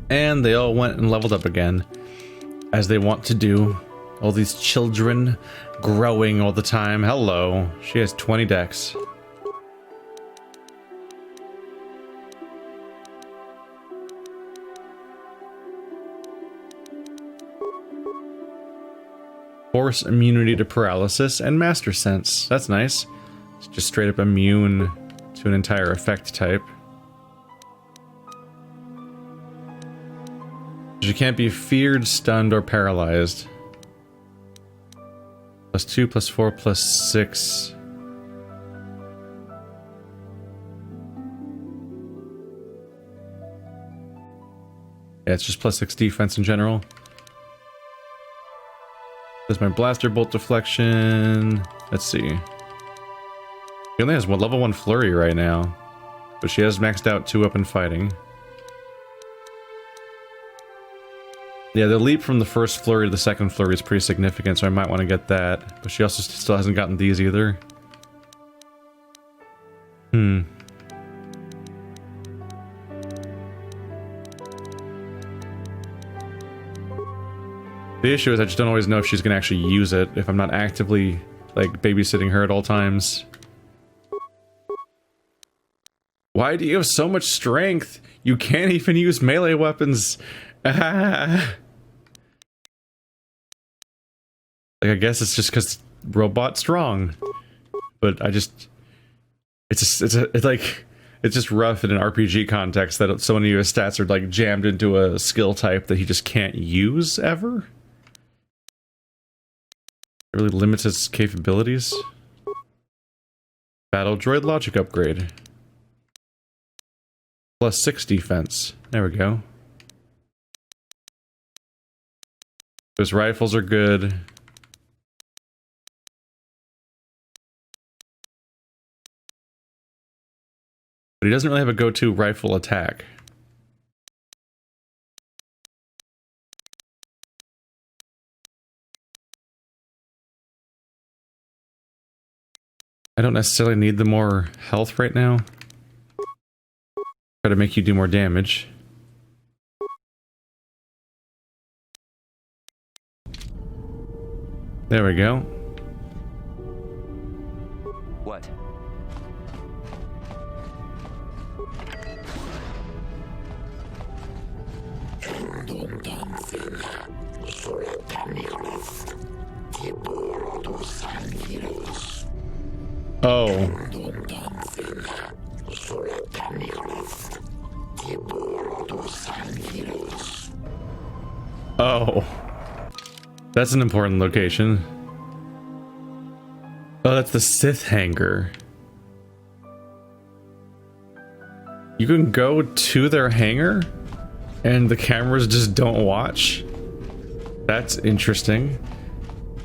And they all went and leveled up again, as they want to do. All these children growing all the time. Hello. She has 20 decks. Force immunity to paralysis and master sense. That's nice. It's just straight up immune to an entire effect type. She can't be feared, stunned, or paralyzed. +2, +4, +6. Yeah, it's just +6 defense in general. There's my blaster bolt deflection. Let's see. She only has one level 1 flurry right now, but she has maxed out 2 up in fighting. Yeah, the leap from the first flurry to the second flurry is pretty significant, so I might want to get that. But she also still hasn't gotten these either. The issue is I just don't always know if she's going to actually use it, if I'm not actively, like, babysitting her at all times. Why do you have so much strength? You can't even use melee weapons. Ah. Like, I guess it's just because robot strong, but I just, it's just rough in an RPG context that so many of his stats are like jammed into a skill type that he just can't use ever. It really limits his capabilities. Battle droid logic upgrade. +6 defense. There we go. His rifles are good. But he doesn't really have a go-to rifle attack. I don't necessarily need the more health right now. Try to make you do more damage. There we go. What? Oh. Oh. That's an important location. Oh, that's the Sith hangar. You can go to their hangar and the cameras just don't watch? That's interesting.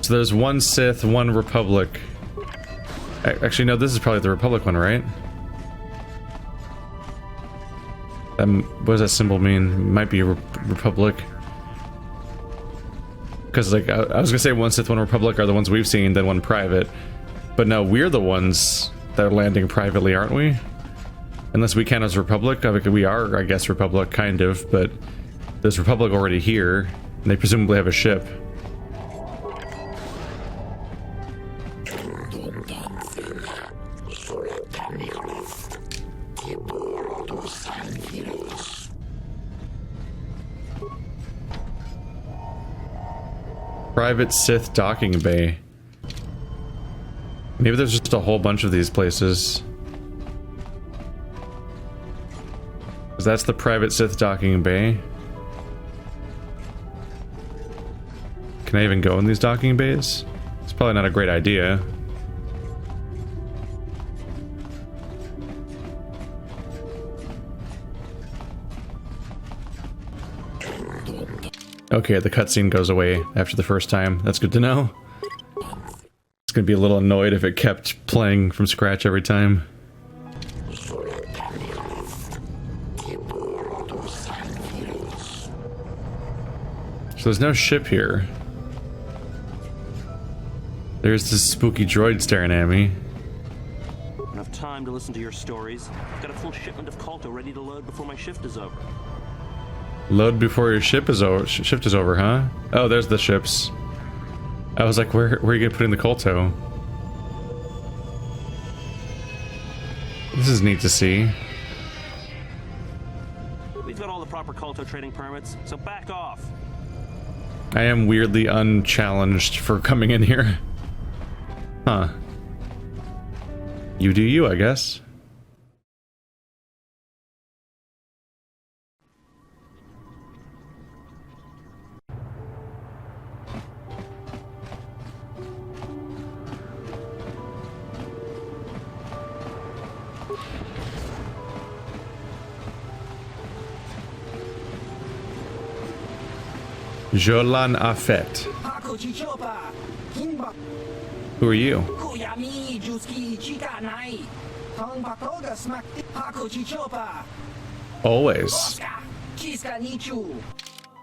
So there's one Sith, one Republic. Actually, no, this is probably the Republic one, right? What does that symbol mean? It might be a Republic. Because, like, I was gonna say one Sith, one Republic are the ones we've seen, then one private. But no, we're the ones that are landing privately, aren't we? Unless we count as Republic. I mean, we are, I guess, Republic, kind of, but there's Republic already here, and they presumably have a ship. Private Sith docking bay. Maybe there's just a whole bunch of these places. Because that's the private Sith docking bay. Can I even go in these docking bays? It's probably not a great idea. Okay, the cutscene goes away after the first time. That's good to know. It's gonna be a little annoyed if it kept playing from scratch every time. So there's no ship here. There's this spooky droid staring at me. Enough time to listen to your stories. Got a full shipment of Colto ready to load before my shift is over. Load before your ship is over. Shift is over, huh? Oh, there's the ships. I was like, where are you gonna put in the Kolto? This is neat to see. We've got all the proper Kolto trading permits, so back off. I am weirdly unchallenged for coming in here. Huh. You do you, I guess. Jolan Afet. Who are you? Always.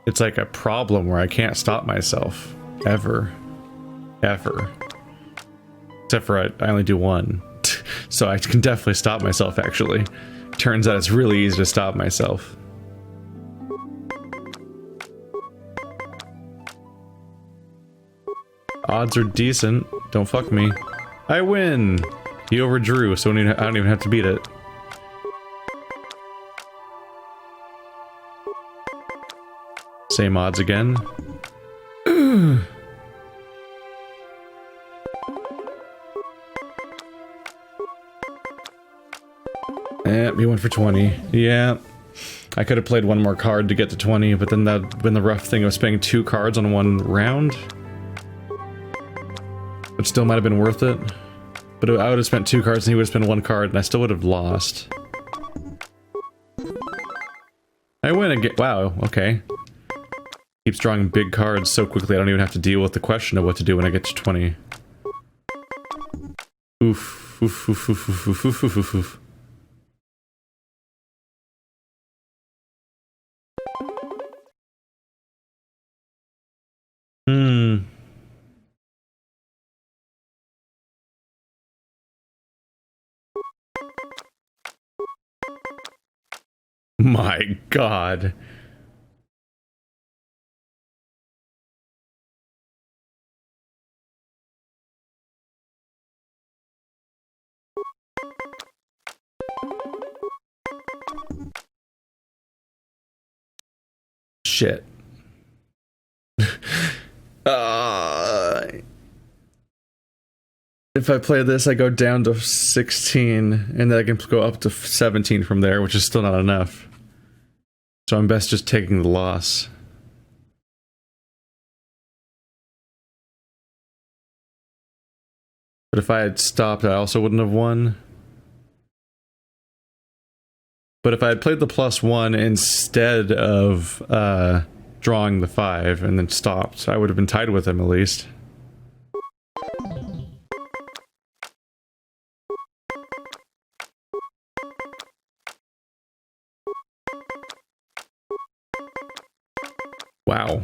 It's like a problem where I can't stop myself. Ever. Ever. Except for I only do one. So I can definitely stop myself, actually. Turns out it's really easy to stop myself. Odds are decent. Don't fuck me. I win! He overdrew, so I don't even have to beat it. Same odds again. We went for 20. Yeah. I could have played one more card to get to 20, but then that been the rough thing of spending 2 cards on one round. Which still might have been worth it. But I would have spent 2 cards and he would have spent 1 card and I still would have lost. I win again. Wow, okay. Keeps drawing big cards so quickly I don't even have to deal with the question of what to do when I get to 20. Oof. Oof, oof, oof, oof, oof, oof, oof, oof, oof. My God. Shit. If I play this, I go down to 16, and then I can go up to 17 from there, which is still not enough. So I'm best just taking the loss. But if I had stopped, I also wouldn't have won. But if I had played the +1 instead of drawing the 5 and then stopped, I would have been tied with him at least. Wow.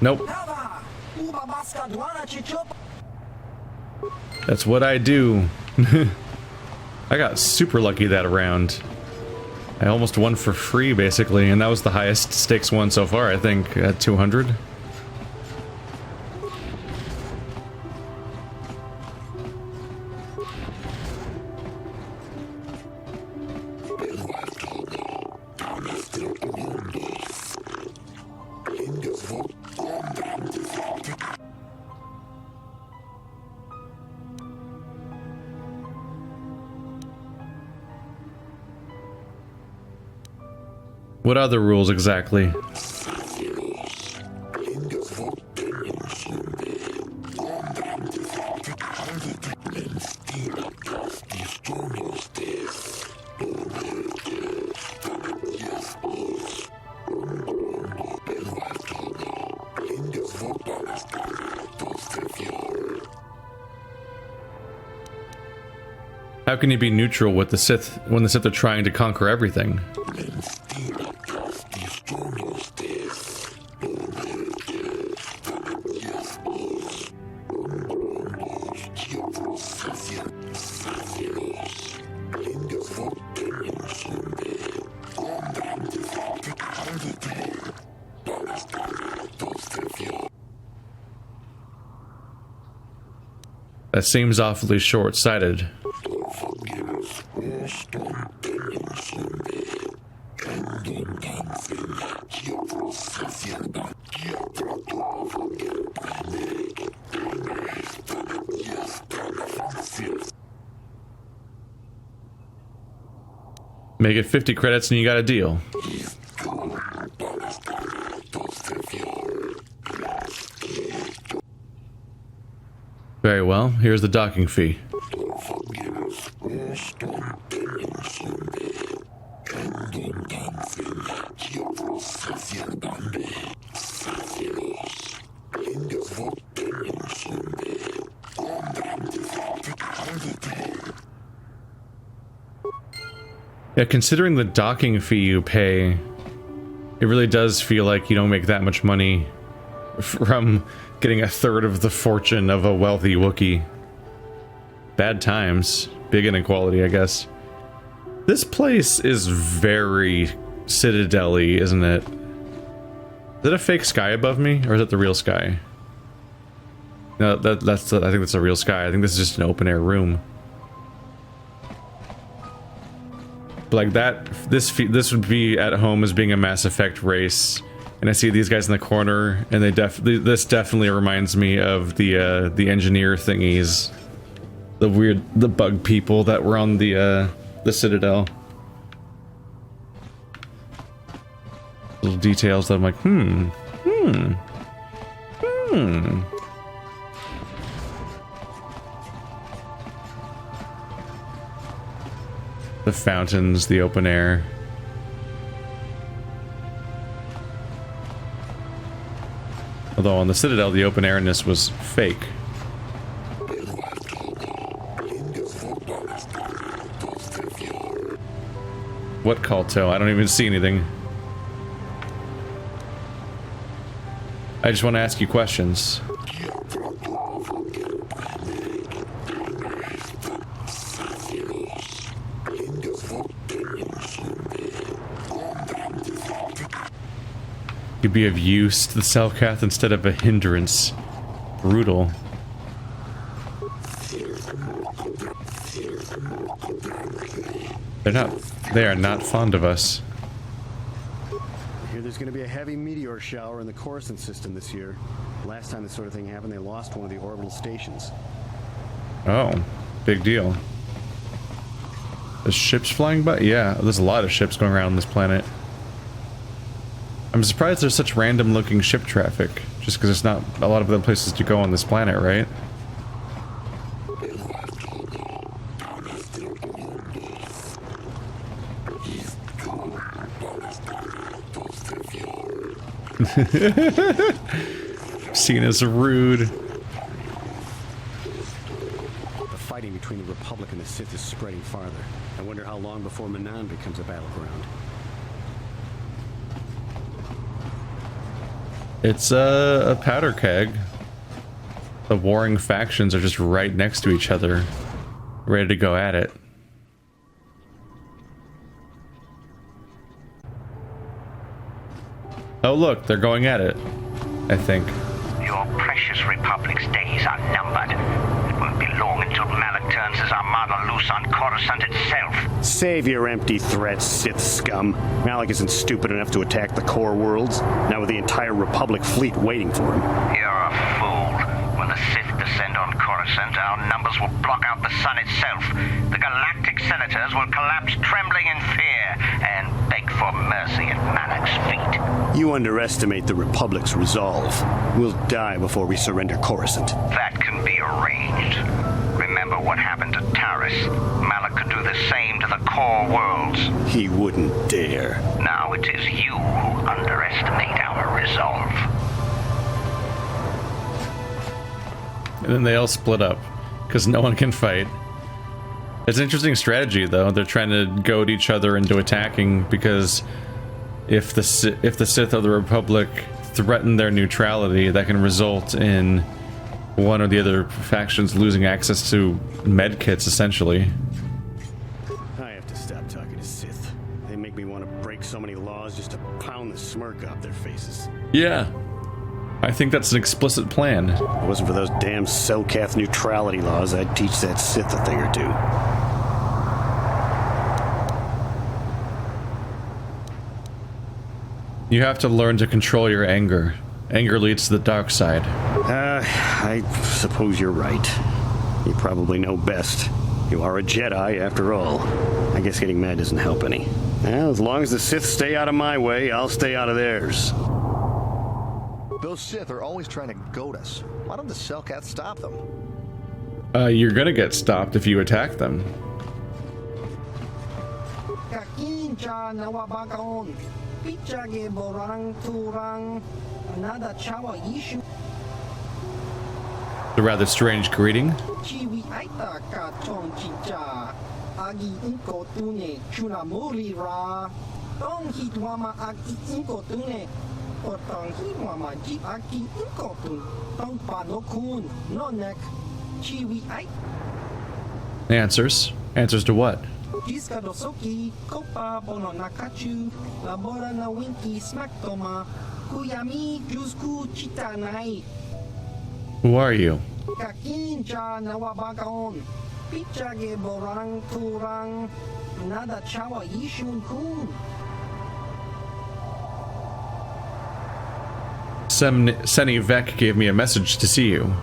Nope. That's what I do. I got super lucky that round. I almost won for free, basically, and that was the highest stakes one so far, I think, at 200. What are the rules exactly? How can you be neutral with the Sith when the Sith are trying to conquer everything? That seems awfully short-sighted. Make it 50 credits and you got a deal. Very well, here's the docking fee. Yeah, considering the docking fee you pay, it really does feel like you don't make that much money from getting a third of the fortune of a wealthy Wookiee. Bad times. Big inequality, I guess. This place is very Citadel-y, isn't it? Is it a fake sky above me, or is it the real sky? No, I think that's a real sky. I think this is just an open-air room. But like that, this would be at home as being a Mass Effect race. And I see these guys in the corner, and this definitely reminds me of the engineer thingies, the bug people that were on the Citadel. Little details that I'm like, The fountains, the open air. Although on the Citadel, the open airness was fake. What Calto? I don't even see anything. I just want to ask you questions. You'd be of use to the Selkath instead of a hindrance. Brutal. They are not fond of us. I hear there's going to be a heavy meteor shower in the Coruscant system this year. Last time this sort of thing happened, they lost one of the orbital stations. Oh, big deal. There's ships flying by? Yeah, there's a lot of ships going around this planet. I'm surprised there's such random looking ship traffic, just because there's not a lot of other places to go on this planet, right? Seen as rude. The fighting between the Republic and the Sith is spreading farther. I wonder how long before Manaan becomes a battleground. It's a powder keg. The warring factions are just right next to each other, ready to go at it. Oh look, they're going at it, I think. Your precious Republic's days are numbered. It won't be long until Malak turns his armada loose on Coruscant itself. Save your empty threats, Sith scum. Malak isn't stupid enough to attack the core worlds, now with the entire Republic fleet waiting for him. You're a fool. When the Sith descend on Coruscant, our numbers will block out the sun itself. The galactic senators will collapse trembling in fear and beg for mercy at Malak's feet. You underestimate the Republic's resolve. We'll die before we surrender Coruscant. That can be arranged. Remember what happened to Taris. Malak could do the same to the core worlds. He wouldn't dare. Now it is you who underestimate our resolve. And then they all split up, because no one can fight. It's an interesting strategy, though. They're trying to goad each other into attacking, because if the Sith or the Republic threaten their neutrality, that can result in one or the other factions losing access to medkits, essentially. I have to stop talking to Sith. They make me want to break so many laws just to pound the smirk off their faces. Yeah. I think that's an explicit plan. If it wasn't for those damn Selkath neutrality laws, I'd teach that Sith a thing or two. You have to learn to control your anger. Anger leads to the dark side. I suppose you're right. You probably know best. You are a Jedi, after all. I guess getting mad doesn't help any. Well, as long as the Sith stay out of my way, I'll stay out of theirs. Those Sith are always trying to goad us. Why don't the Selkath stop them? You're gonna get stopped if you attack them. A rather strange greeting. Answers? Answers to what? Who are you? Seni Vec gave me a message to see you.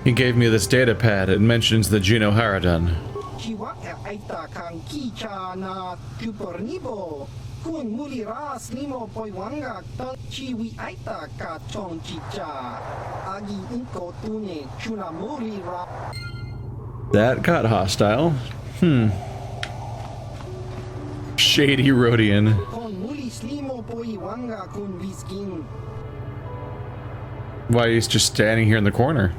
He gave me this data pad. It mentions the Juno Haradun. That got hostile. Shady Rhodian. Why he's just standing here in the corner.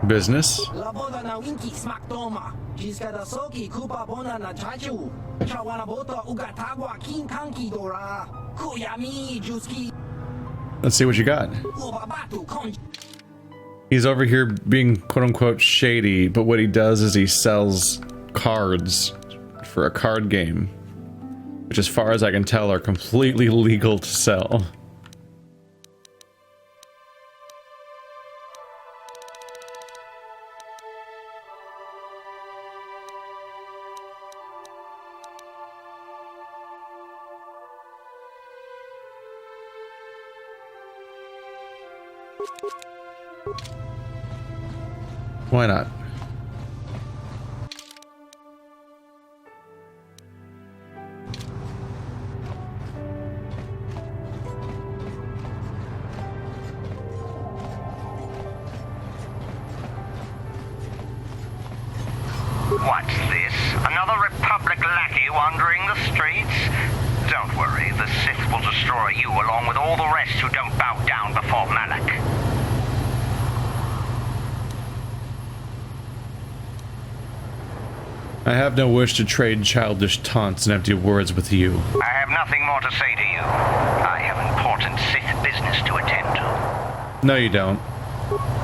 Business. Let's see what you got. He's over here being quote-unquote shady, but what he does is he sells cards for a card game, which as far as I can tell are completely legal to sell. Why not? What's this? Another Republic lackey wandering the streets? Don't worry, the Sith will destroy you along with all the rest who don't bow down before Malak. I have no wish to trade childish taunts and empty words with you. I have nothing more to say to you. I have important Sith business to attend to. No, you don't.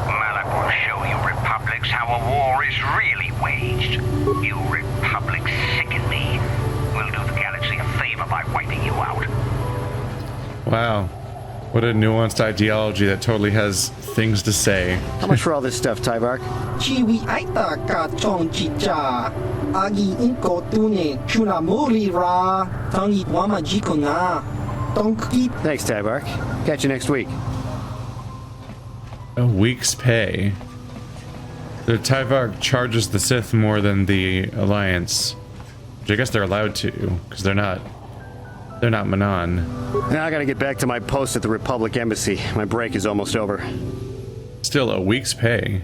Malak will show you Republics how a war is really waged. You Republics sicken me. We'll do the galaxy a favor by wiping you out. Wow. What a nuanced ideology that totally has things to say. How much for all this stuff, Tyvark? Thanks, Tyvark. Catch you next week. A week's pay. The Tyvark charges the Sith more than the Alliance, which I guess they're allowed to, because they're not Manaan. Now I gotta get back to my post at the Republic Embassy. My break is almost over. Still a week's pay.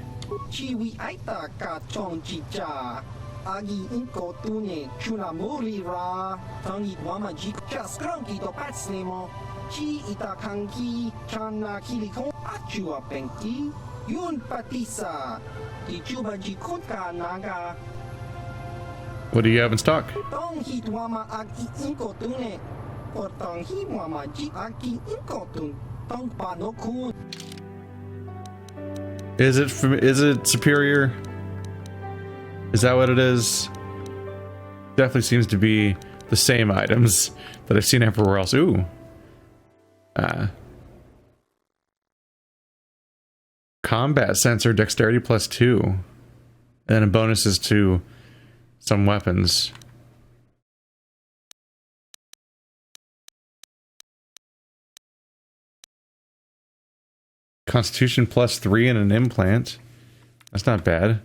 What do you have in stock? Is it superior? Is that what it is? Definitely seems to be the same items that I've seen everywhere else. Ooh. Combat sensor dexterity +2. And bonuses to some weapons. Constitution +3 and an implant. That's not bad.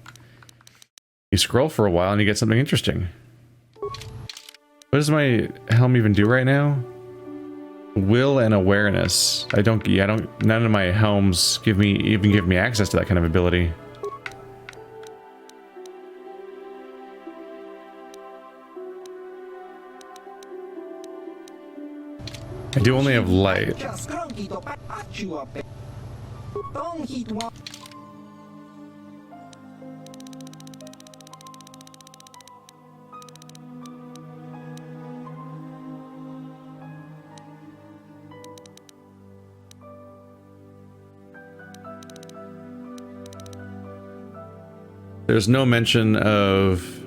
You scroll for a while and you get something interesting. What does my helm even do right now? Will and awareness. None of my helms give me access to that kind of ability. I do only have light. There's no mention of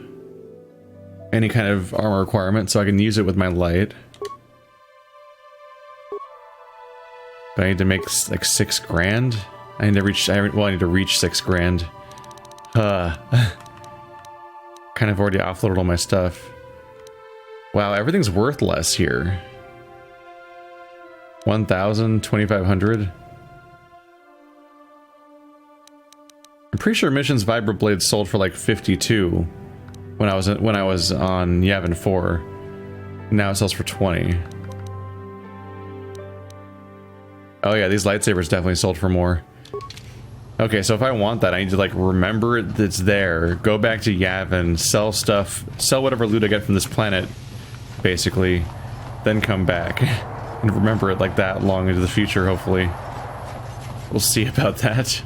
any kind of armor requirement, so I can use it with my light. But I need to make like 6 grand. I need to reach. I need to reach 6 grand. Kind of already offloaded all my stuff. Wow, everything's worth less here. 1,000, 2,500. I'm pretty sure Mission's Vibroblade sold for like 52 when I was on Yavin 4. Now it sells for 20. Oh yeah, these lightsabers definitely sold for more. Okay, so if I want that, I need to like remember it's there, go back to Yavin, sell stuff, sell whatever loot I get from this planet, basically, then come back and remember it like that long into the future, hopefully. We'll see about that.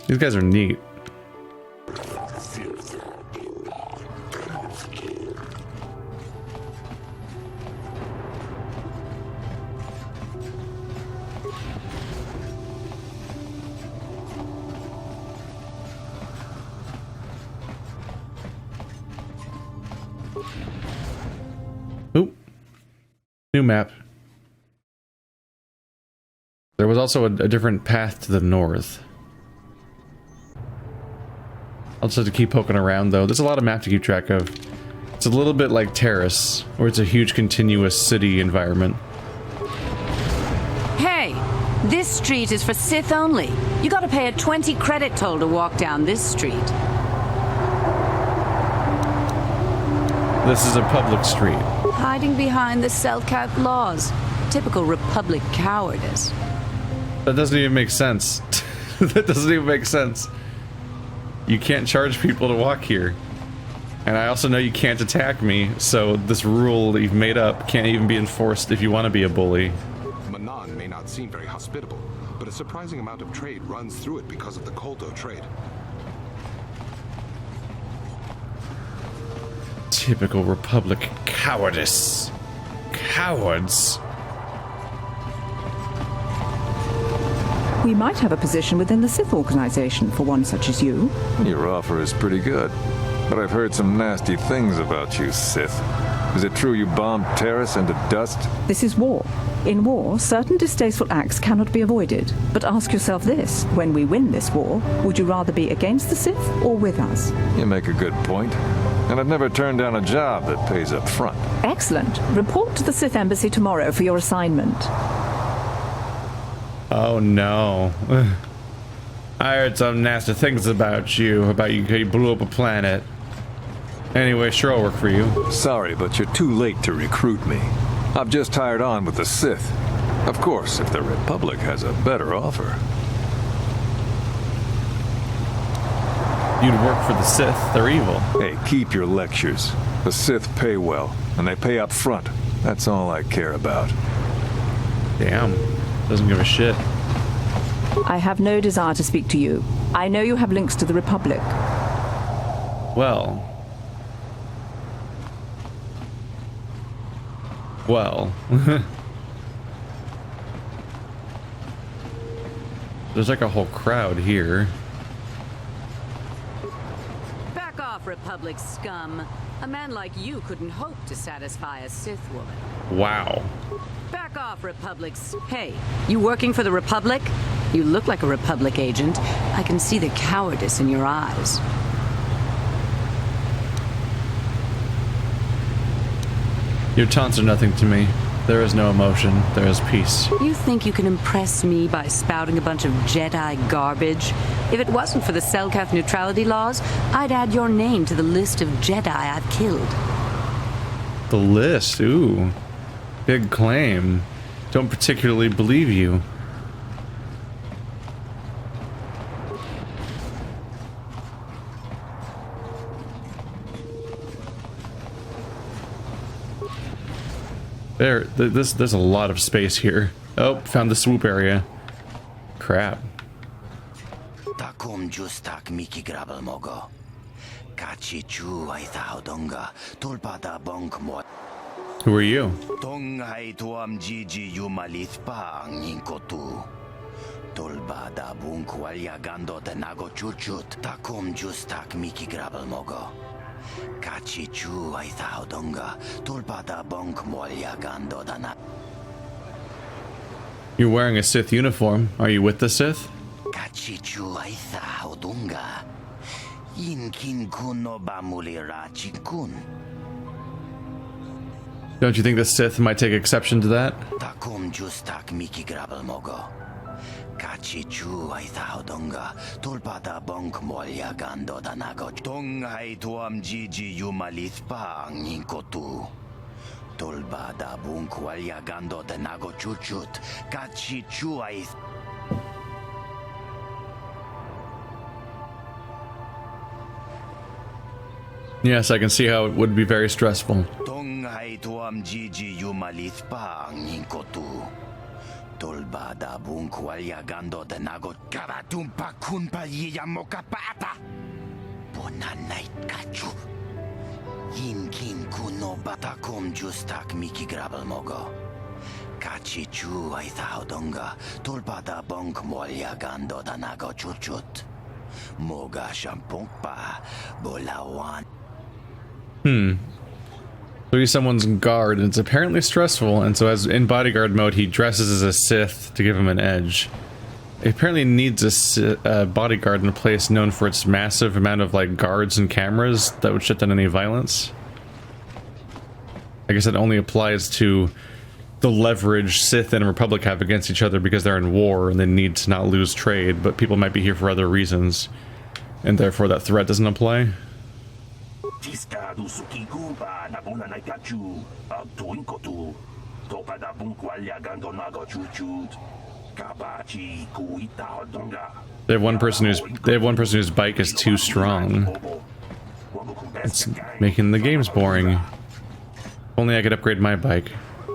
These guys are neat. Oop. New map. There was also a different path to the north. I'll just have to keep poking around, though. There's a lot of map to keep track of. It's a little bit like Terrace, where it's a huge continuous city environment. Hey, this street is for Sith only. You gotta pay a 20 credit toll to walk down this street. This is a public street. Hiding behind the self-cap laws. Typical Republic cowardice. That doesn't even make sense. That doesn't even make sense. You can't charge people to walk here. And I also know you can't attack me, so this rule that you've made up can't even be enforced if you want to be a bully. Manaan may not seem very hospitable, but a surprising amount of trade runs through it because of the Koldo trade. Typical Republic cowardice. Cowards. We might have a position within the Sith organization for one such as you. Your offer is pretty good, but I've heard some nasty things about you, Sith. Is it true you bombed Terrace into dust? This is war. In war, certain distasteful acts cannot be avoided. But ask yourself this, when we win this war, would you rather be against the Sith or with us? You make a good point. And I've never turned down a job that pays up front. Excellent. Report to the Sith Embassy tomorrow for your assignment. Oh no. I heard some nasty things about you how you blew up a planet. Anyway, sure, I'll work for you. Sorry, but you're too late to recruit me. I've just hired on with the Sith. Of course, if the Republic has a better offer. You'd work for the Sith. They're evil. Hey, keep your lectures. The Sith pay well, and they pay up front. That's all I care about. Damn. Doesn't give a shit. I have no desire to speak to you. I know you have links to the Republic. Well. Well. There's like a whole crowd here. Back off, Republic scum. A man like you couldn't hope to satisfy a Sith woman. Wow. Back off, Republics. Hey, you working for the Republic? You look like a Republic agent. I can see the cowardice in your eyes. Your taunts are nothing to me. There is no emotion. There is peace. You think you can impress me by spouting a bunch of Jedi garbage? If it wasn't for the Selkath neutrality laws, I'd add your name to the list of Jedi I've killed. The list, ooh. Big claim. Don't particularly believe you. There's a lot of space here. Oh, found the swoop area. Crap. Takum justak miki grabel mogo. Kachi chu ai donga tulpada bonk mo. Who are you? Tong hai tuam gigi yumalith pa ninkotu. Tulbada bunk walyagando de nago chuchut. Takum justak miki grabel mogo. Kachi chu ai donga tulpada bonk molyagando dana. You're wearing a Sith uniform. Are you with the Sith? Kachi chu ai donga. Yinkin kuno bamulira chikun. Don't you think the Sith might take exception to that? Takum justak miki grabel mogo. Kachi chu ai donga tulpada bonk molya gando danago. Tong hai tuam gigi yumalith pa ninkotu. Tulbada bunk walya gando danago chuchut. Kachi chu ai. Yes, I can see how it would be very stressful. Tong hai tuam gigi yumalith pa ninkotu. Tolbada bunk walyagando de nago karatumpa kunpa yiyamokapata. Bona night kachu. Yinkin kuno batakum justak miki grabel mogo. Kachi chu ai donga tolbada bunk walyagando de nago chuchut. Moga shampongpa bolawan. So he's someone's guard, and it's apparently stressful, and so as in bodyguard mode, he dresses as a Sith to give him an edge. He apparently needs a bodyguard in a place known for its massive amount of, like, guards and cameras that would shut down any violence. I guess it only applies to the leverage Sith and Republic have against each other because they're in war and they need to not lose trade, but people might be here for other reasons, and therefore that threat doesn't apply. They have one person whose bike is too strong. It's making the games boring. Only I could upgrade my bike.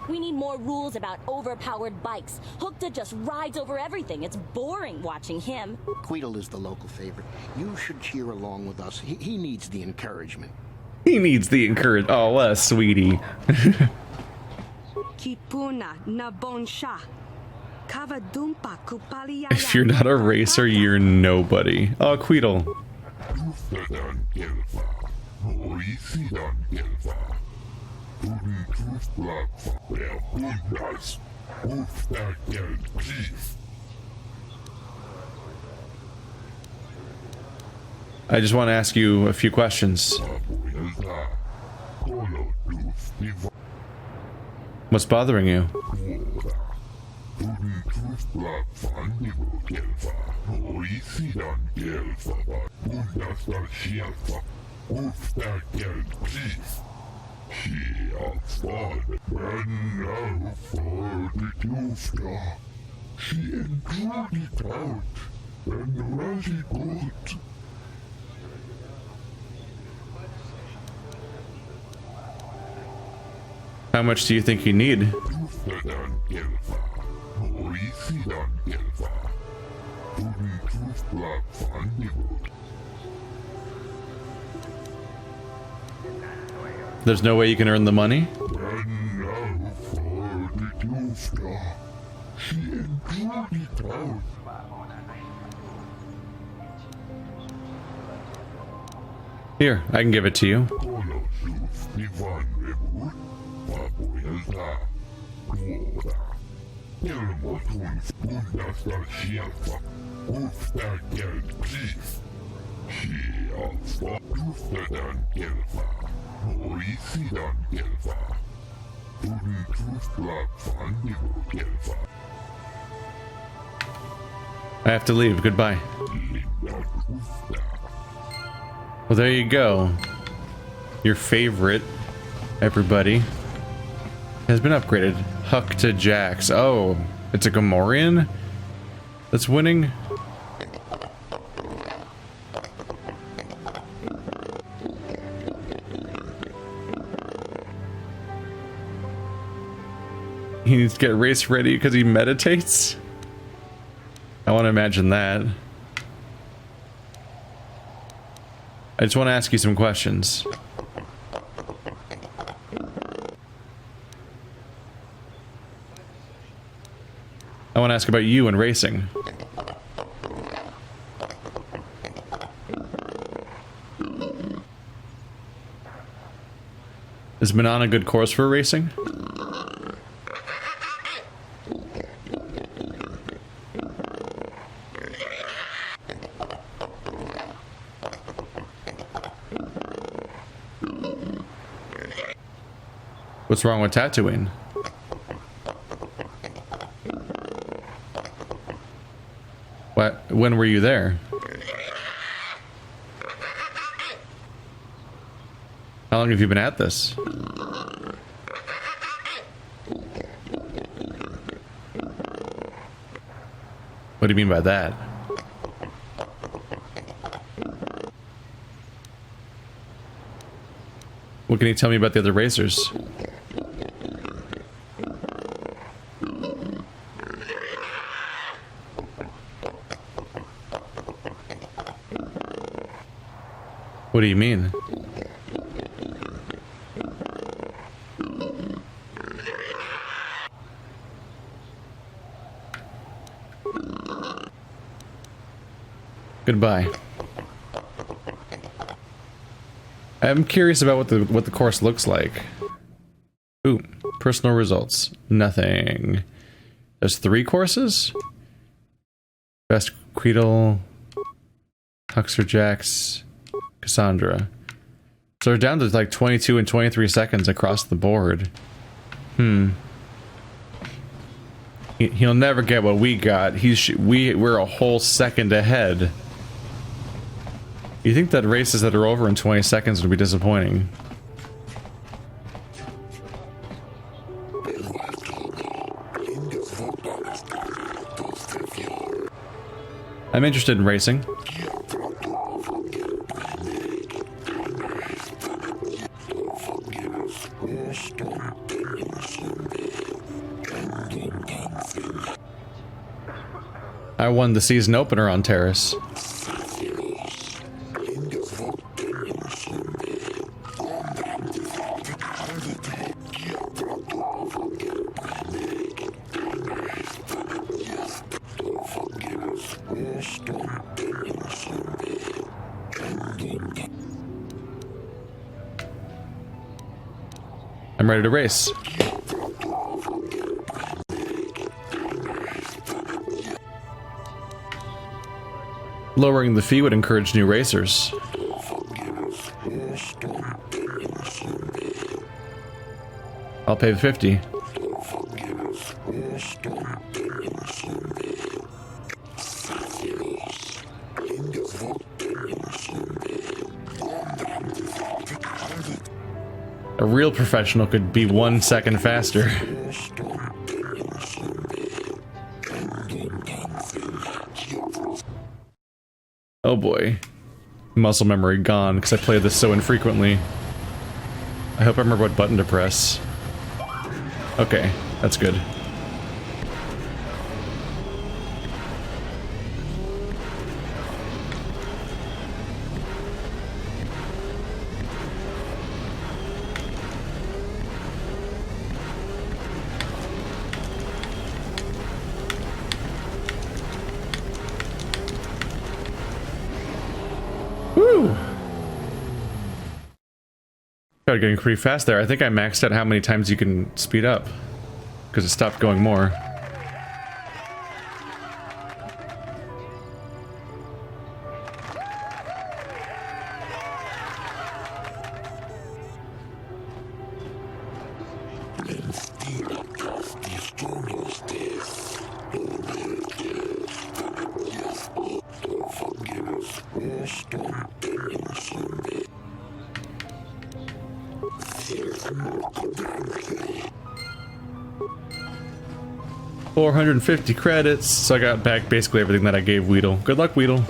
We need more rules about overpowered bikes. Hookta just rides over everything. It's boring watching him. Queedle is the local favorite. You should cheer along with us. He needs the encouragement. He needs the encouragement. Oh, sweetie. If you're not a racer, you're nobody. Oh, Queedle. I just want to ask you a few questions. What's bothering you? How much do you think you need? There's no way you can earn the money? Here, I can give it to you. I have to leave. Goodbye. Well, there you go. Your favorite, everybody, has been upgraded. Huck to Jax. Oh, it's a Gamorrean that's winning? He needs to get race ready because he meditates? I want to imagine that. I just want to ask you some questions. I want to ask about you and racing. Is Manaan a good course for racing? What's wrong with Tatooine? What? When were you there? How long have you been at this? What do you mean by that? What can you tell me about the other racers? What do you mean? Goodbye. I'm curious about what the course looks like. Ooh, personal results. Nothing. There's 3 courses? Best Queedle, Huxer Jax, Cassandra. So they're down to like 22 and 23 seconds across the board. He'll never get what we got. We're a whole second ahead. You think that races that are over in 20 seconds would be disappointing? I'm interested in racing. I won the season opener on Terrace. I'm ready to race. Lowering the fee would encourage new racers. I'll pay 50. A real professional could be 1 second faster. Oh boy. Muscle memory gone because I play this so infrequently. I hope I remember what button to press. Okay, that's good. Woo! Started getting pretty fast there. I think I maxed out how many times you can speed up because it stopped going more. $450 credits, so I got back basically everything that I gave Weedle. Good luck, Weedle.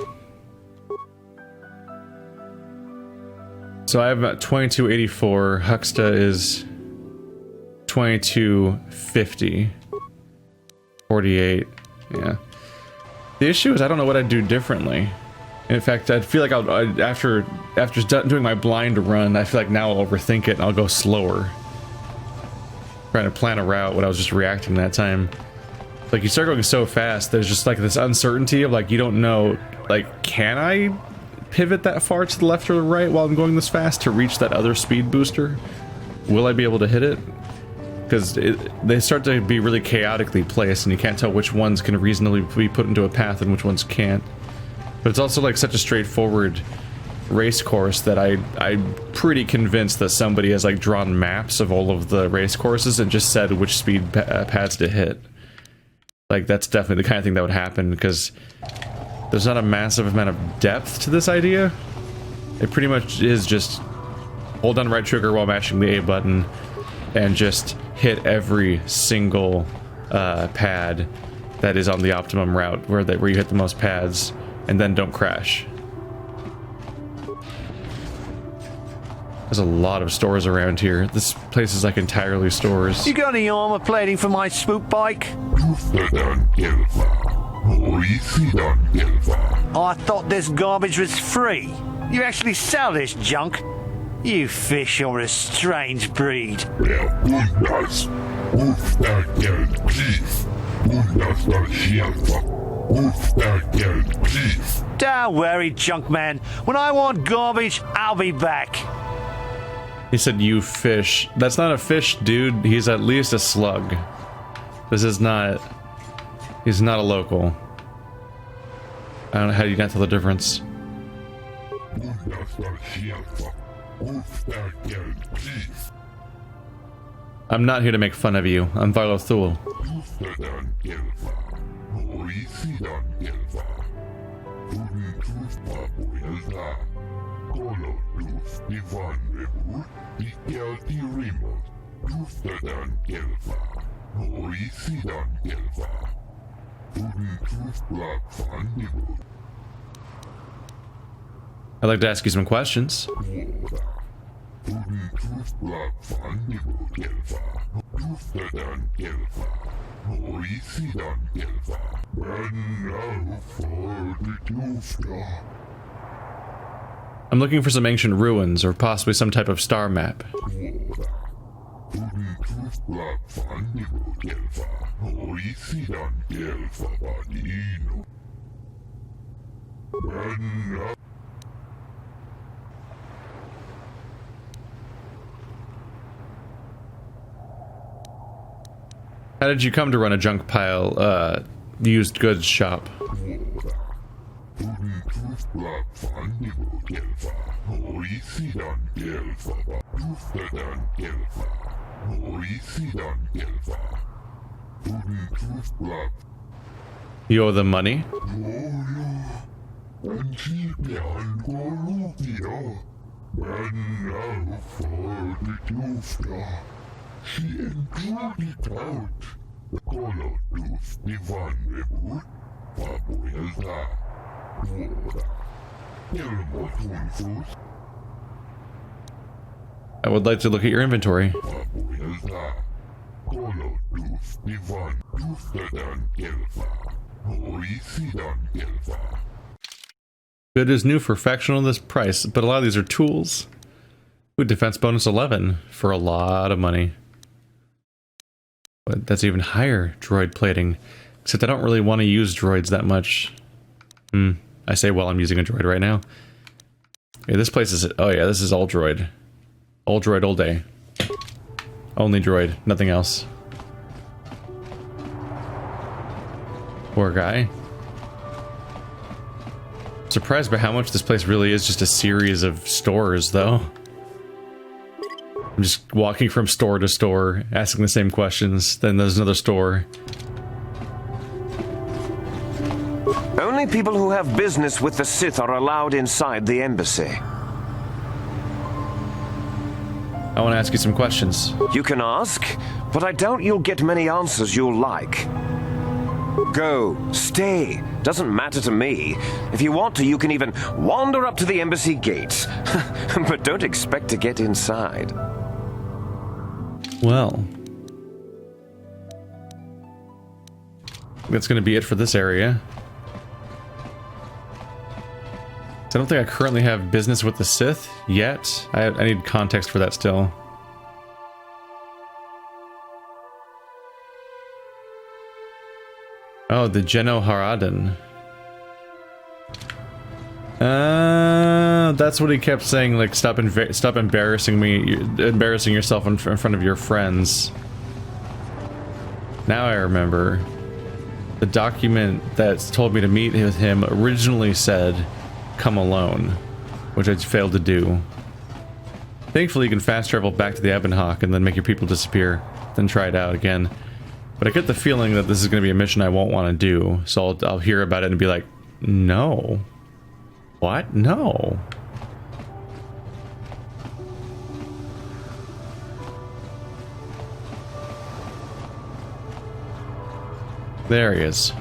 So I have about 2284. Huxta is 2250. 48. Yeah. The issue is I don't know what I'd do differently. In fact, I feel like after doing my blind run, I feel like now I'll overthink it and I'll go slower. Trying to plan a route when I was just reacting that time. Like, you start going so fast, there's just like this uncertainty of like, you don't know, like, can I pivot that far to the left or the right while I'm going this fast to reach that other speed booster? Will I be able to hit it? Because they start to be really chaotically placed and you can't tell which ones can reasonably be put into a path and which ones can't. But it's also like such a straightforward race course that I'm pretty convinced that somebody has like drawn maps of all of the race courses and just said which speed paths to hit. Like, that's definitely the kind of thing that would happen, because there's not a massive amount of depth to this idea. It pretty much is just hold down right trigger while mashing the A button and just hit every single pad that is on the optimum route where you hit the most pads, and then don't crash. There's a lot of stores around here. This place is like entirely stores. You got any armor plating for my spook bike? I thought this garbage was free. You actually sell this junk? You fish are a strange breed. Don't worry, junk man. When I want garbage, I'll be back. He said, you fish. That's not a fish, dude. He's at least a slug. This is not... He's not a local. I don't know how you can't tell the difference. I'm not here to make fun of you. I'm Varlo Thul. I'd like to ask you some questions. I'm looking for some ancient ruins or possibly some type of star map. How did you come to run a junk pile, used goods shop? You owe them money? I would like to look at your inventory. Good is new for factional this price, but a lot of these are tools. Ooh, defense bonus 11 for a lot of money. But that's even higher droid plating. Except I don't really want to use droids that much. I say while I'm using a droid right now. Yeah, this place is... Oh yeah, this is all droid. All droid all day. Only droid, nothing else. Poor guy. Surprised by how much this place really is just a series of stores, though. I'm just walking from store to store, asking the same questions. Then there's another store. Only people who have business with the Sith are allowed inside the embassy. I want to ask you some questions. You can ask, but I doubt you'll get many answers you'll like. Go, stay, doesn't matter to me. If you want to, you can even wander up to the embassy gates. But don't expect to get inside. Well, that's going to be it for this area. I don't think I currently have business with the Sith yet. I need context for that still. Oh, the Geno Haradan. That's what he kept saying, like, stop embarrassing me, embarrassing yourself in front of your friends. Now I remember. The document that told me to meet with him originally said, come alone, which I failed to do. Thankfully you can fast travel back to the Ebonhawk and then make your people disappear, then try it out again. But I get the feeling that this is going to be a mission I won't want to do, so I'll hear about it and be like, no. What? No. There he is.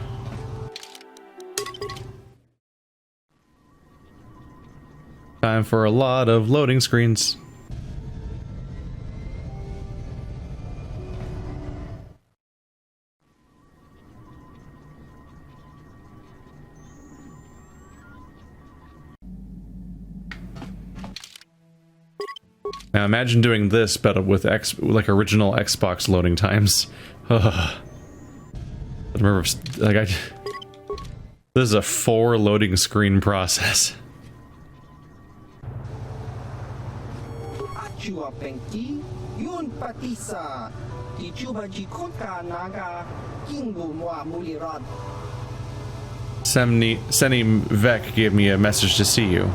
Time for a lot of loading screens. Now imagine doing this, but with like original Xbox loading times. I remember, like, this is a 4 loading screen process. Seni Vec gave me a message to see you.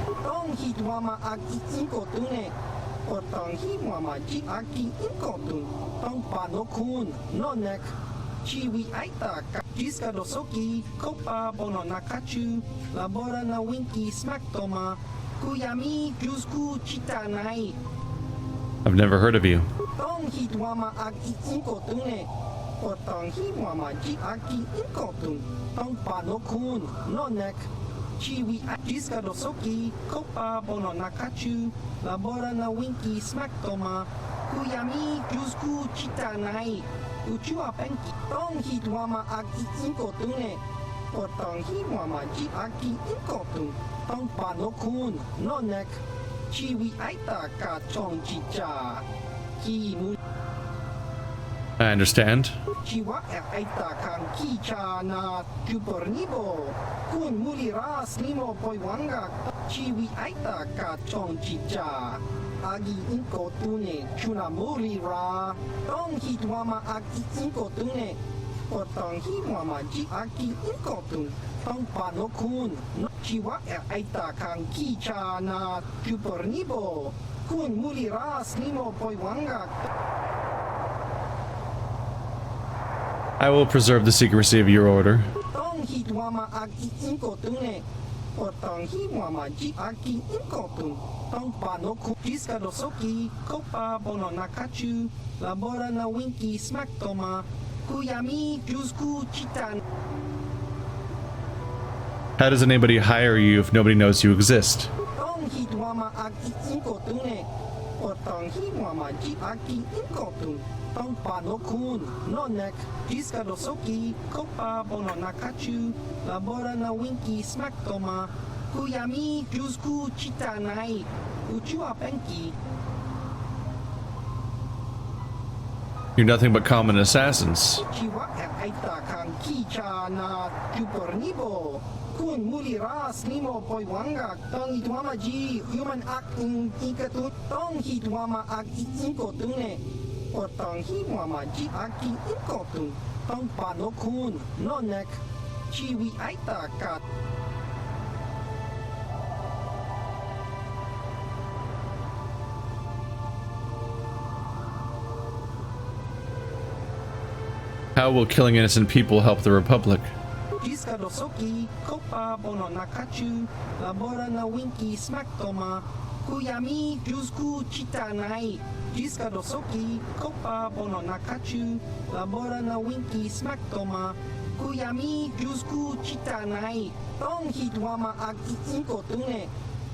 I've never heard of you. I understand. I will preserve the secrecy of your order. How does anybody hire you if nobody knows you exist? Panokun, Nonek, Jiska Dosoki, Kopa Bono Nakachu, Labora na Winky Smaktoma, Kuyami, Jusku Chitanai, Uchua Penki. You're nothing but common assassins. Chiwa Aita Kan Kicha na Chupornibo, Kun Muliras Nimo Poiwanga, Tong Itwamaji, Human Act in Ikatu, Tong Hitwama Ag Inkotune. Otang hiwama ji aki inkotun, tong panokun, nonek, chiwi aita kat. How will killing innocent people help the Republic? Jiska dosoki, kopa bono nakachu, labora na winky smaktoma, kuyami jusku chitanai. Jiska dosoki, kopa bono nakachu, labora na winky smaktoma, kuyami jusku chitanai, tong hitwama ag inkotune,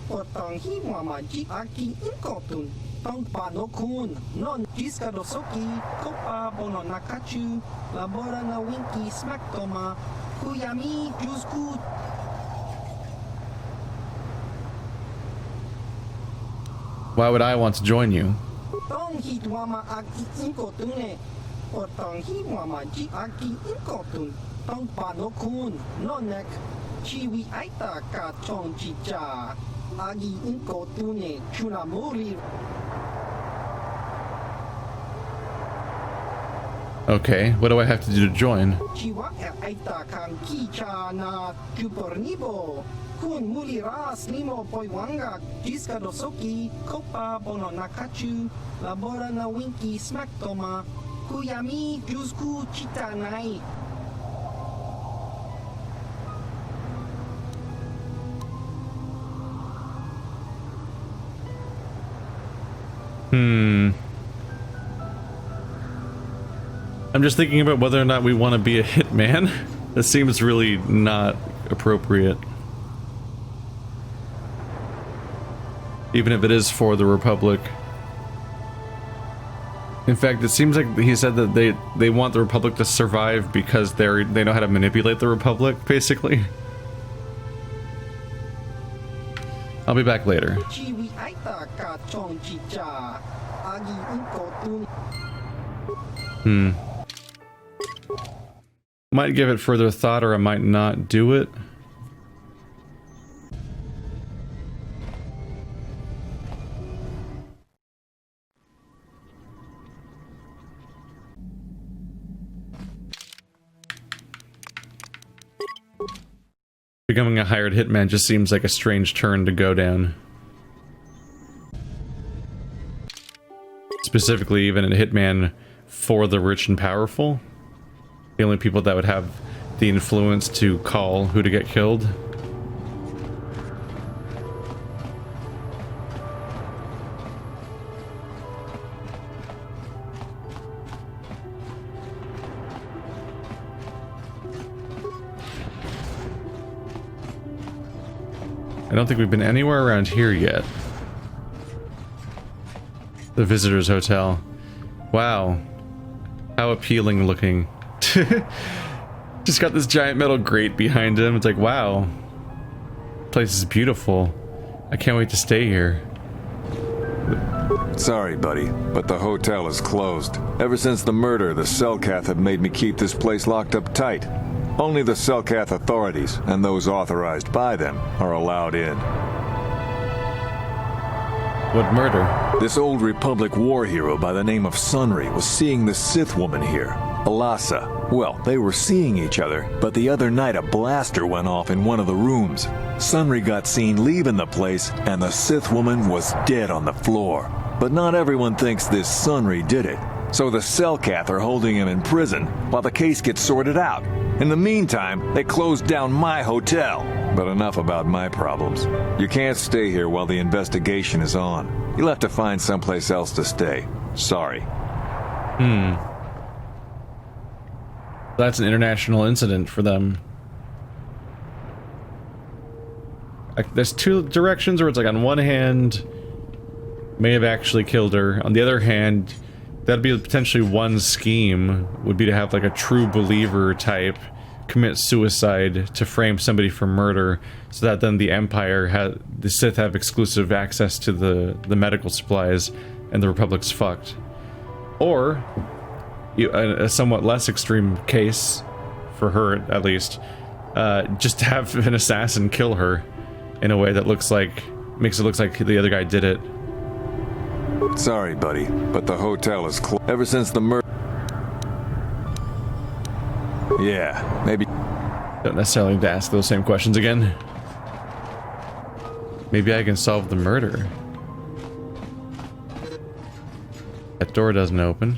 otong hiwama ji aki inkotun, tong panokun, non jiska dosoki, kopa bono nakachu, labora na winky smaktoma, kuyami jusku. Why would I want to join you? Tong hitwama ag inkotune, otong hiwama ji aki inkotun, tong panokun, nonek, chiwi aita ka tong chicha, agi inkotune, chunamuri. Okay, what do I have to do to join? Chiwa aita kan kicha na chupornibo. Kun muliras nimo poiwanga, jiska dosoki, kopa bono nakachu, labora na winky smaktoma, kuyami jusku chitanai. I'm just thinking about whether or not we want to be a hitman. This seems really not appropriate. Even if it is for the Republic. In fact, it seems like he said that they want the Republic to survive because they know how to manipulate the Republic, basically. I'll be back later. Might give it further thought, or I might not do it. Becoming a hired hitman just seems like a strange turn to go down. Specifically, even a hitman for the rich and powerful. The only people that would have the influence to call who to get killed. I don't think we've been anywhere around here yet. The Visitor's Hotel. Wow. How appealing looking. Just got this giant metal grate behind him. It's like, wow. Place is beautiful. I can't wait to stay here. Sorry, buddy, but the hotel is closed. Ever since the murder, the Selkath have made me keep this place locked up tight. Only the Selkath authorities, and those authorized by them, are allowed in. What murder? This old Republic war hero by the name of Sunry was seeing the Sith woman here, Alasa. Well, they were seeing each other, but the other night a blaster went off in one of the rooms. Sunry got seen leaving the place, and the Sith woman was dead on the floor. But not everyone thinks this Sunry did it. So the Selkath are holding him in prison while the case gets sorted out. In the meantime, they closed down my hotel. But enough about my problems. You can't stay here while the investigation is on. You'll have to find someplace else to stay. Sorry. That's an international incident for them. There's two directions where it's like on one hand, may have actually killed her. On the other hand, that'd be potentially one scheme, would be to have like a true believer type commit suicide to frame somebody for murder, so that then the the Sith have exclusive access to the medical supplies, and the Republic's fucked. Or a somewhat less extreme case, for her at least, just have an assassin kill her in a way that makes it look like the other guy did it. Sorry, buddy, but the hotel is closed ever since the murder. Yeah, maybe. Don't necessarily need to ask those same questions again. Maybe I can solve the murder. That door doesn't open.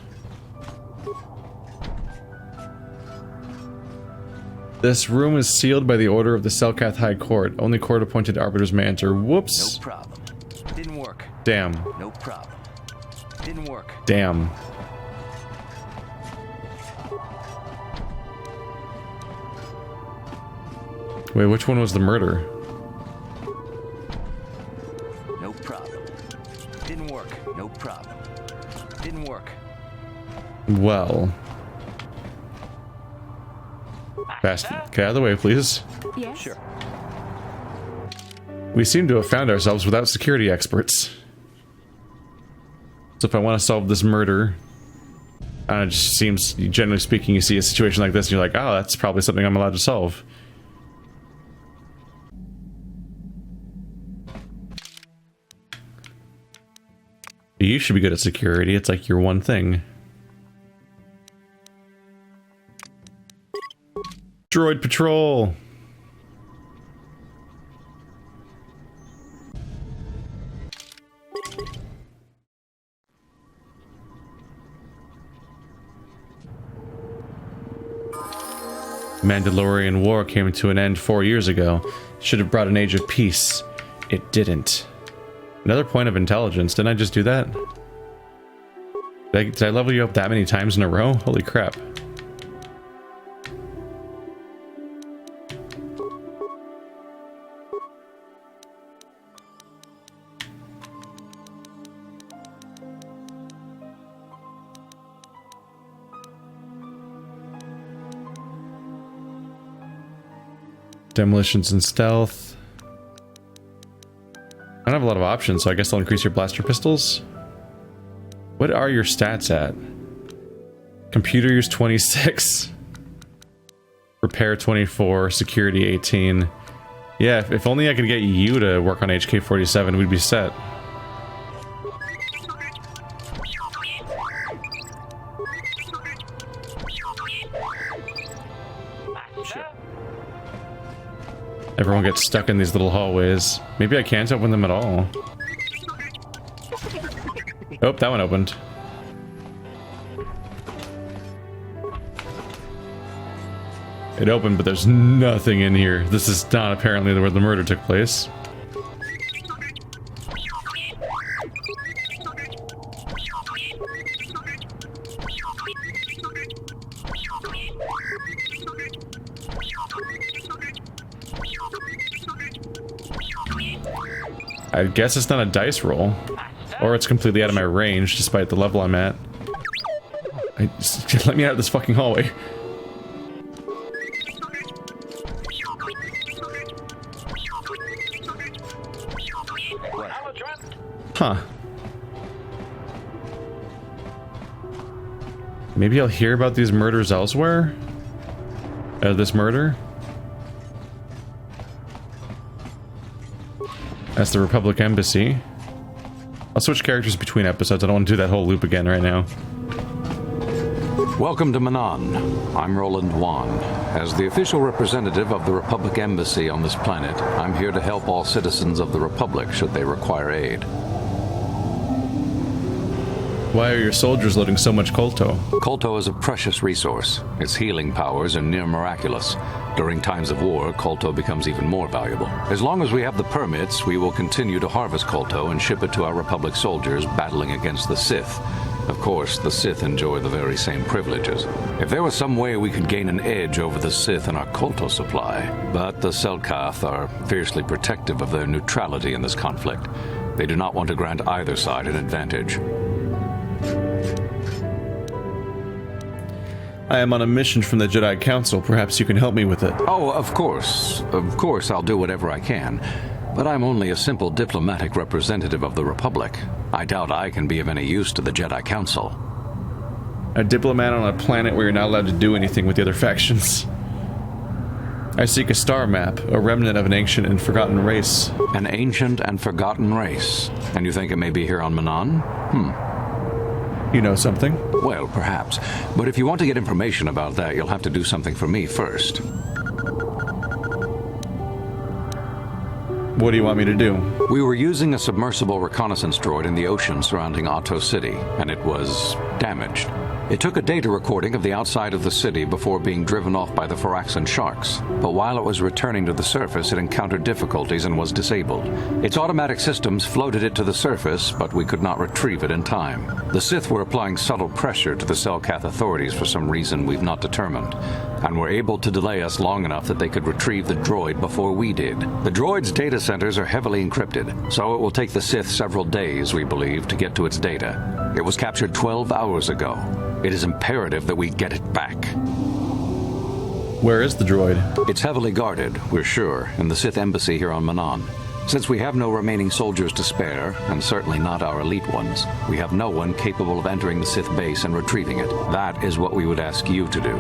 This room is sealed by the order of the Selkath High Court. Only court-appointed arbiters may enter. Whoops. No problem. Didn't work. Damn. No problem. Didn't work. Damn. Wait, which one was the murder? No problem. Didn't work. No problem. Didn't work. Well. Fast. Get out of the way, please. Yes. Sure. We seem to have found ourselves without security experts. So if I want to solve this murder, it just seems, generally speaking, you see a situation like this and you're like, oh, that's probably something I'm allowed to solve. You should be good at security. It's like your one thing. Droid patrol! Mandalorian War came to an end 4 years ago. Should have brought an age of peace. It didn't. Another point of intelligence. Didn't I just do that? Did I level you up that many times in a row? Holy crap. Demolitions and stealth. I don't have a lot of options, so I guess I'll increase your blaster pistols. What are your stats at? Computer use 26. Repair 24. Security 18. Yeah, if only I could get you to work on HK-47, we'd be set. Everyone gets stuck in these little hallways. Maybe I can't open them at all. Oh, that one opened. It opened, but there's nothing in here. This is not apparently where the murder took place. I guess it's not a dice roll. Or it's completely out of my range, despite the level I'm at. Just let me out of this fucking hallway. Huh. Maybe I'll hear about these murders elsewhere? This murder? That's the Republic Embassy. I'll switch characters between episodes. I don't want to do that whole loop again right now. Welcome to Manaan. I'm Roland Wan. As the official representative of the Republic Embassy on this planet, I'm here to help all citizens of the Republic should they require aid. Why are your soldiers loading so much Kolto? Kolto is a precious resource. Its healing powers are near miraculous. During times of war, Kolto becomes even more valuable. As long as we have the permits, we will continue to harvest Kolto and ship it to our Republic soldiers battling against the Sith. Of course, the Sith enjoy the very same privileges. If there was some way we could gain an edge over the Sith in our Kolto supply, but the Selkath are fiercely protective of their neutrality in this conflict. They do not want to grant either side an advantage. I am on a mission from the Jedi Council. Perhaps you can help me with it. Oh, of course. Of course, I'll do whatever I can. But I'm only a simple diplomatic representative of the Republic. I doubt I can be of any use to the Jedi Council. A diplomat on a planet where you're not allowed to do anything with the other factions. I seek a star map, a remnant of an ancient and forgotten race. An ancient and forgotten race? And you think it may be here on Manaan? You know something? Well, perhaps. But if you want to get information about that, you'll have to do something for me first. What do you want me to do? We were using a submersible reconnaissance droid in the ocean surrounding Otto City, and it was damaged. It took a data recording of the outside of the city before being driven off by the Phyraxan sharks, but while it was returning to the surface, it encountered difficulties and was disabled. Its automatic systems floated it to the surface, but we could not retrieve it in time. The Sith were applying subtle pressure to the Selkath authorities for some reason we've not determined, and were able to delay us long enough that they could retrieve the droid before we did. The droid's data centers are heavily encrypted, so it will take the Sith several days, we believe, to get to its data. It was captured 12 hours ago. It is imperative that we get it back. Where is the droid? It's heavily guarded, we're sure, in the Sith embassy here on Manaan. Since we have no remaining soldiers to spare, and certainly not our elite ones, we have no one capable of entering the Sith base and retrieving it. That is what we would ask you to do.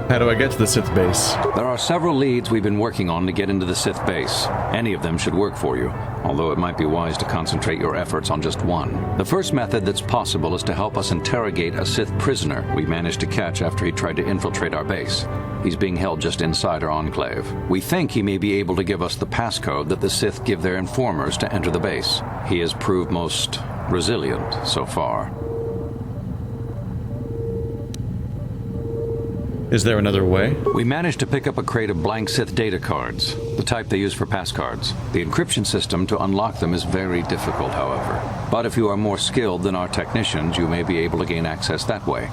How do I get to the Sith base? There are several leads we've been working on to get into the Sith base. Any of them should work for you, although it might be wise to concentrate your efforts on just one. The first method that's possible is to help us interrogate a Sith prisoner we managed to catch after he tried to infiltrate our base. He's being held just inside our enclave. We think he may be able to give us the passcode that the Sith give their informers to enter the base. He has proved most resilient so far. Is there another way? We managed to pick up a crate of blank Sith data cards, the type they use for passcards. The encryption system to unlock them is very difficult, however. But if you are more skilled than our technicians, you may be able to gain access that way.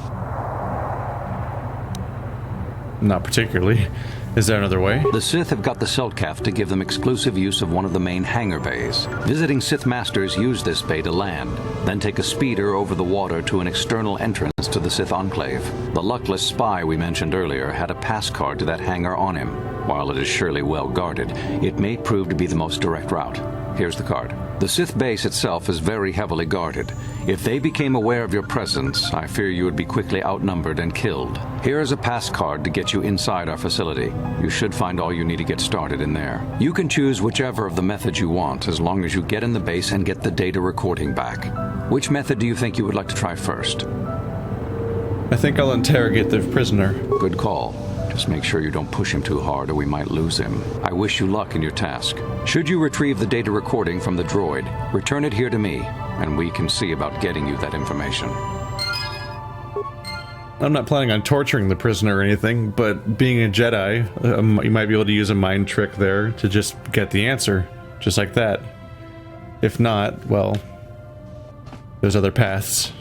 Not particularly. Is there another way? The Sith have got the Selkath to give them exclusive use of one of the main hangar bays. Visiting Sith masters use this bay to land, then take a speeder over the water to an external entrance to the Sith enclave. The luckless spy we mentioned earlier had a pass card to that hangar on him. While it is surely well guarded, it may prove to be the most direct route. Here's the card. The Sith base itself is very heavily guarded. If they became aware of your presence, I fear you would be quickly outnumbered and killed. Here is a pass card to get you inside our facility. You should find all you need to get started in there. You can choose whichever of the methods you want, as long as you get in the base and get the data recording back. Which method do you think you would like to try first? I think I'll interrogate the prisoner. Good call. Just make sure you don't push him too hard or we might lose him. I wish you luck in your task. Should you retrieve the data recording from the droid, return it here to me, and we can see about getting you that information. I'm not planning on torturing the prisoner or anything, but being a Jedi, you might be able to use a mind trick there to just get the answer, just like that. If not, well, there's other paths.